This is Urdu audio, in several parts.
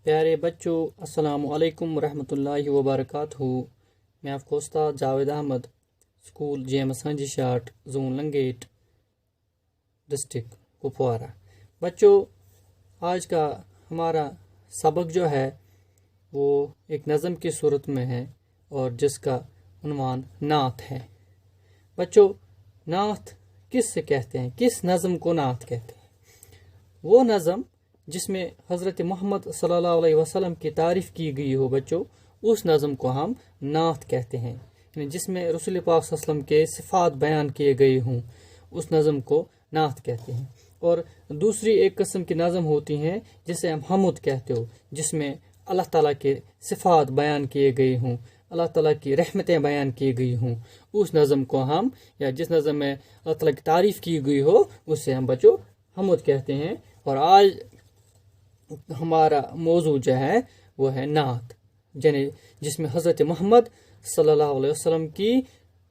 پیارے بچوں، السلام علیکم ورحمۃ اللہ وبرکاتہ۔ میں آپ کو استاد جاوید احمد، اسکول جیمس ہنجی شاٹ، زون لنگیٹ، ڈسٹرکٹ کپوارہ۔ بچوں، آج کا ہمارا سبق جو ہے وہ ایک نظم کی صورت میں ہے اور جس کا عنوان نعت ہے۔ بچوں، نعت کس سے کہتے ہیں؟ کس نظم کو نعت کہتے ہیں؟ وہ نظم جس میں حضرت محمد صلی اللہ علیہ وسلم کی تعریف کی گئی ہو بچوں، اس نظم کو ہم نعت کہتے ہیں۔ یعنی جس میں رسول پاک صلی اللہ علیہ وسلم کے صفات بیان کیے گئے ہوں، اس نظم کو نعت کہتے ہیں۔ اور دوسری ایک قسم کی نظم ہوتی ہیں جسے ہم حمد کہتے ہو، جس میں اللہ تعالیٰ کے صفات بیان کیے گئے ہوں، اللہ تعالیٰ کی رحمتیں بیان کی گئی ہوں، اس نظم کو ہم، یا جس نظم میں اللہ تعالیٰ کی تعریف کی گئی ہو، اسے ہم بچوں حمد کہتے ہیں۔ اور آج ہمارا موضوع جو ہے وہ ہے نعت، یعنی جس میں حضرت محمد صلی اللہ علیہ وسلم کی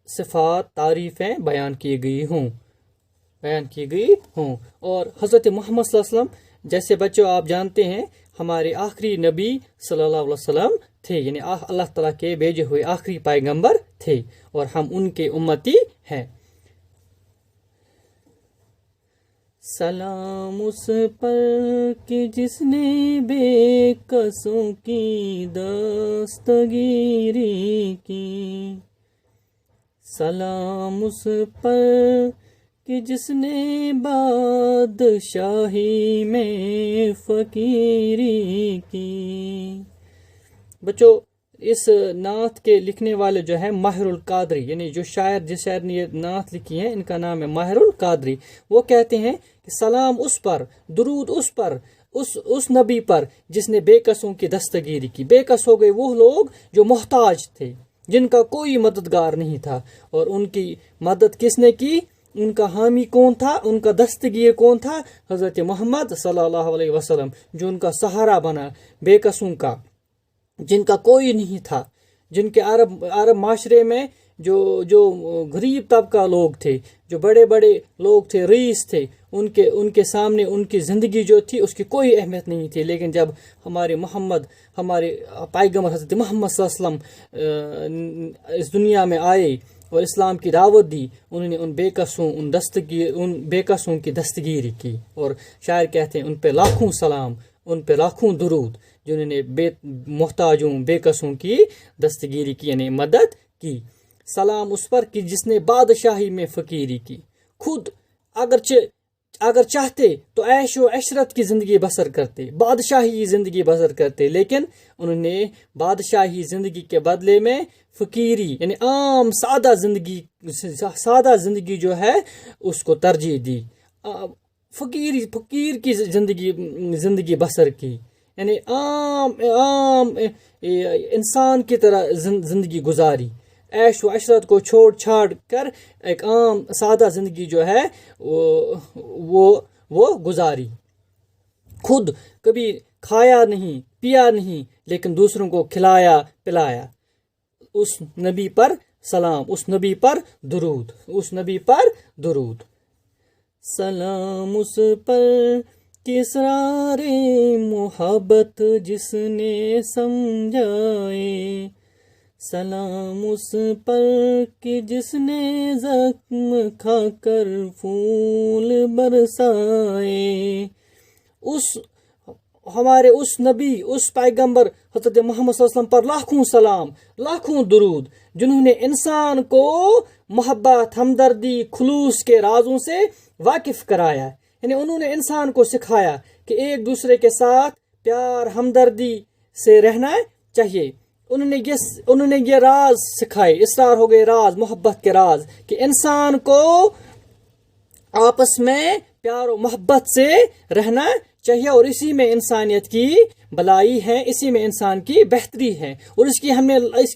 صفات، تعریفیں بیان کی گئی ہوں۔ اور حضرت محمد صلی اللہ علیہ وسلم جیسے بچوں آپ جانتے ہیں ہمارے آخری نبی صلی اللہ علیہ وسلم تھے، یعنی اللہ تعالیٰ کے بھیجے ہوئے آخری پیغمبر تھے اور ہم ان کے امتی ہیں۔ سلام اس پر کہ جس نے بے کسوں کی دستگیری کی، سلام اس پر کہ جس نے بادشاہی میں فقیری کی۔ بچوں، اس نعت کے لکھنے والے جو ہے ماہر القادری، یعنی جو شاعر، جس شاعر نے یہ نعت لکھی ہے، ان کا نام ہے ماہر القادری۔ وہ کہتے ہیں کہ سلام اس پر، درود اس پر، اس نبی پر جس نے بے کسوں کی دستگیری کی۔ بے کس ہو گئے وہ لوگ جو محتاج تھے، جن کا کوئی مددگار نہیں تھا، اور ان کی مدد کس نے کی؟ ان کا حامی کون تھا؟ ان کا دستگیر کون تھا؟ حضرت محمد صلی اللہ علیہ وسلم، جو ان کا سہارا بنا بے کسوں کا، جن کا کوئی نہیں تھا، جن کے عرب معاشرے میں جو غریب طبقہ لوگ تھے، جو بڑے بڑے لوگ تھے، رئیس تھے، ان کے سامنے ان کی زندگی جو تھی اس کی کوئی اہمیت نہیں تھی۔ لیکن جب ہمارے پیغمبر حضرت محمد صلی اللہ علیہ وسلم اس دنیا میں آئے اور اسلام کی دعوت دی، انہوں نے ان بے کسوں کی دستگیری کی۔ اور شاعر کہتے ہیں ان پہ لاکھوں سلام، ان پہ لاکھوں درود، جنہوں نے محتاجوں، بے کسوں کی دستگیری کی، یعنی مدد کی۔ سلام اس پر کہ جس نے بادشاہی میں فقیری کی۔ خود اگر چاہتے تو عیش و عشرت کی زندگی بسر کرتے، بادشاہی زندگی بسر کرتے، لیکن انہوں نے بادشاہی زندگی کے بدلے میں فقیری، یعنی عام سادہ زندگی جو ہے اس کو ترجیح دی۔ فقیر کی زندگی بسر کی، یعنی عام انسان کی طرح زندگی گزاری، عیش و عشرت کو چھوڑ چھاڑ کر ایک عام سادہ زندگی جو ہے وہ گزاری۔ خود کبھی کھایا نہیں، پیا نہیں، لیکن دوسروں کو کھلایا پلایا۔ اس نبی پر سلام، اس نبی پر درود۔ سلام اس پر کہ اسرار محبت جس نے سمجھائے، سلام اس پر کہ جس نے زخم کھا کر پھول برسائے۔ ہمارے اس نبی، اس پیغمبر حضرت محمد صلی اللہ علیہ وسلم پر لاکھوں سلام، لاکھوں درود، جنہوں نے انسان کو محبت، ہمدردی، خلوص کے رازوں سے واقف کرایا۔ یعنی انہوں نے انسان کو سکھایا کہ ایک دوسرے کے ساتھ پیار، ہمدردی سے رہنا چاہیے۔ انہوں نے یہ راز سکھائے، اسرار ہو گئے راز، محبت کے راز، کہ انسان کو آپس میں پیار و محبت سے رہنا چاہیے، اور اسی میں انسانیت کی بلائی ہے، اسی میں انسان کی بہتری ہے۔ اور اس کی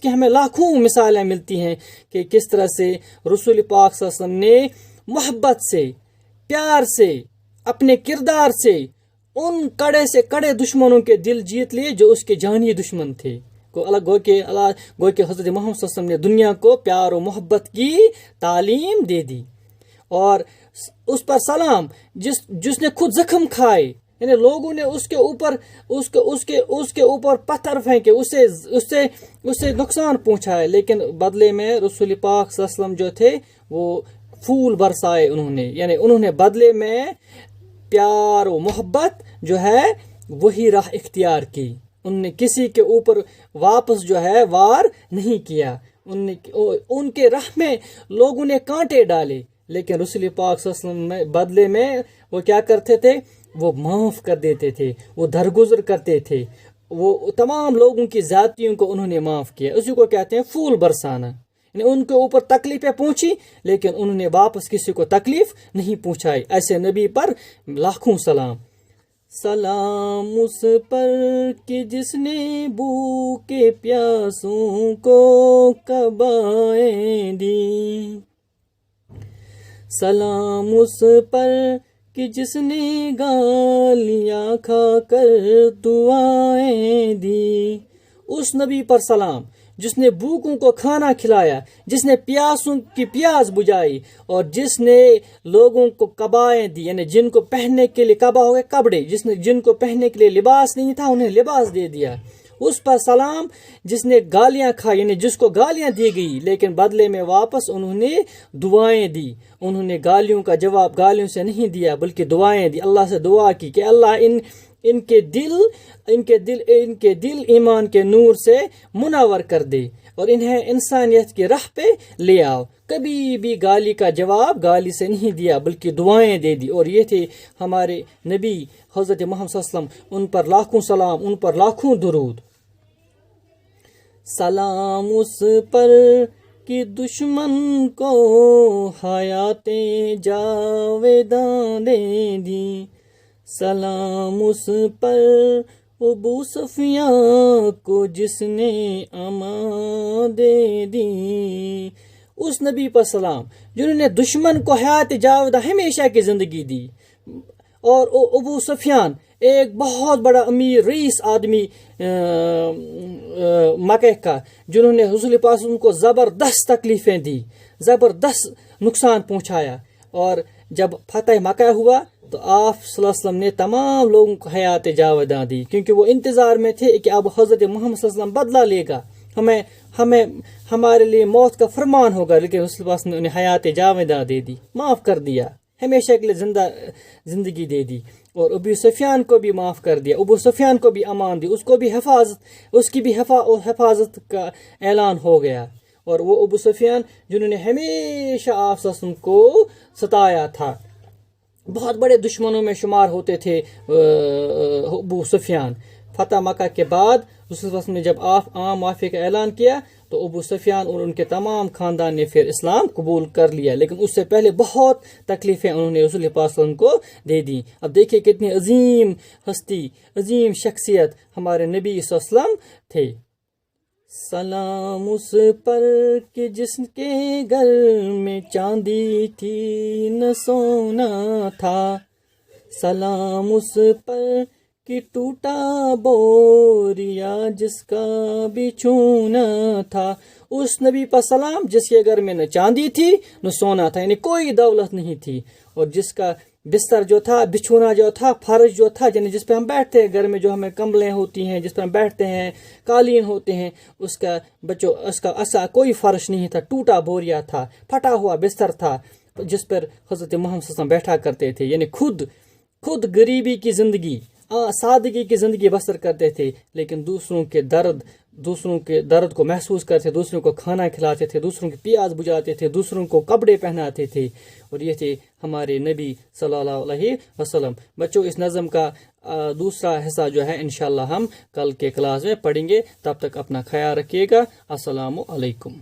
ہمیں لاکھوں مثالیں ملتی ہیں کہ کس طرح سے رسول پاک صلی اللہ علیہ وسلم نے محبت سے، پیار سے، اپنے کردار سے ان کڑے سے کڑے دشمنوں کے دل جیت لیے جو اس کے جانی دشمن تھے۔ گو کہ حضرت محمد صلی اللہ علیہ وسلم نے دنیا کو پیار و محبت کی تعلیم دے دی۔ اور اس پر سلام جس نے خود زخم کھائے، یعنی لوگوں نے اس کے اوپر پتھر پھینکے، اسے نقصان پہنچایا، لیکن بدلے میں رسول پاک صلی اللہ علیہ وسلم جو تھے وہ پھول برسائے یعنی انہوں نے بدلے میں پیار و محبت جو ہے وہی راہ اختیار کی، انہوں نے کسی کے اوپر واپس جو ہے وار نہیں کیا، ان کے راہ میں لوگوں نے کانٹے ڈالے، لیکن رسول پاک صلی اللہ علیہ وسلم بدلے میں وہ کیا کرتے تھے، وہ معاف کر دیتے تھے، وہ درگزر کرتے تھے، وہ تمام لوگوں کی ذاتیوں کو انہوں نے معاف کیا، اسی کو کہتے ہیں پھول برسانا، یعنی ان کے اوپر تکلیفیں پہنچی لیکن انہوں نے واپس کسی کو تکلیف نہیں پہنچائی۔ ایسے نبی پر لاکھوں سلام۔ سلام اس پر کہ جس نے بھوکے پیاسوں کو قبائیں دی، سلام اس پر کہ جس نے گالیاں کھا کر دعائیں دی، اس نبی پر سلام جس نے بھوکوں کو کھانا کھلایا، جس نے پیاسوں کی پیاس بجھائی، اور جس نے لوگوں کو قبائیں دی، یعنی جن کو پہننے کے لیے قبا ہو گئے کپڑے، جن کو پہننے کے لیے لباس نہیں تھا انہیں لباس دے دیا، اس پر سلام جس نے گالیاں کھائی، یعنی جس کو گالیاں دی گئی لیکن بدلے میں واپس انہوں نے دعائیں دی، انہوں نے گالیوں کا جواب گالیوں سے نہیں دیا بلکہ دعائیں دی، اللہ سے دعا کی کہ اللہ ان کے دل ایمان کے نور سے منور کر دے اور انہیں انسانیت کی راہ پہ لے آؤ۔ کبھی بھی گالی کا جواب گالی سے نہیں دیا بلکہ دعائیں دے دی، اور یہ تھے ہمارے نبی حضرت محمد صلی اللہ علیہ وسلم، ان پر لاکھوں سلام، ان پر لاکھوں درود۔ سلام اس پر کہ دشمن کو حیات جاویداں دے دی، سلام اس پر ابو سفیان کو جس نے امان دے دی، اس نبی پر سلام جنہوں نے دشمن کو حیات جاویدہ ہمیشہ کی زندگی دی، اور ابو سفیان ایک بہت بڑا امیر رئیس آدمی مکہ کا، جنہوں نے حضور پاک صلی اللہ علیہ وسلم کو زبردست تکلیفیں دی، زبردست نقصان پہنچایا، اور جب فتح مکہ ہوا تو آپ صلی اللہ علیہ وسلم نے تمام لوگوں کو حیات جاویداں دی، کیونکہ وہ انتظار میں تھے کہ اب حضرت محمد صلی اللہ علیہ وسلم بدلہ لے گا، ہمارے لیے موت کا فرمان ہوگا، لیکن رسول اللہ نے انہیں حیات جاویداں دے دی، معاف کر دیا، ہمیشہ کے لیے زندگی دے دی، اور ابو سفیان کو بھی معاف کر دیا، ابو سفیان کو بھی امان دی، اس کی بھی حفاظت کا اعلان ہو گیا، اور وہ ابو سفیان جنہوں نے ہمیشہ آپ صلی اللہ علیہ وسلم کو ستایا تھا، بہت بڑے دشمنوں میں شمار ہوتے تھے ابو سفیان۔ فتح مکہ کے بعد رسول اللہ نے جب عام معافی کا اعلان کیا تو ابو سفیان اور ان کے تمام خاندان نے پھر اسلام قبول کر لیا، لیکن اس سے پہلے بہت تکلیفیں انہوں نے رسول پاک صلی اللہ علیہ وسلم کو دے دی۔ اب دیکھیے کتنی عظیم ہستی، عظیم شخصیت ہمارے نبی صلی اللہ علیہ وسلم تھے۔ سلام اس پر کہ جس کے گھر میں چاندی تھی نہ سونا تھا، سلام اس پر کہ ٹوٹا بوریا جس کا بچھونا تھا، اس نبی پر سلام جس کے گھر میں نہ چاندی تھی نہ سونا تھا، یعنی کوئی دولت نہیں تھی، اور جس کا بستر جو تھا، بچھونا جو تھا، فرش جو تھا، یعنی جس پہ ہم بیٹھتے ہیں گھر میں، جو ہمیں کمبلیں ہوتی ہیں جس پہ ہم بیٹھتے ہیں، قالین ہوتے ہیں، اس کا ایسا کوئی فرش نہیں تھا، ٹوٹا بوریا تھا، پھٹا ہوا بستر تھا جس پر حضرت محمد صلی اللہ علیہ وسلم بیٹھا کرتے تھے، یعنی خود غریبی کی زندگی، سادگی کی زندگی بسر کرتے تھے، لیکن دوسروں کے درد کو محسوس کرتے، دوسروں کو کھانا کھلاتے تھے، دوسروں کی پیاس بجھاتے تھے، دوسروں کو کپڑے پہناتے تھے، اور یہ تھے ہمارے نبی صلی اللہ علیہ وسلم۔ بچوں، اس نظم کا دوسرا حصہ جو ہے انشاءاللہ ہم کل کے کلاس میں پڑھیں گے، تب تک اپنا خیال رکھیے گا۔ السلام علیکم۔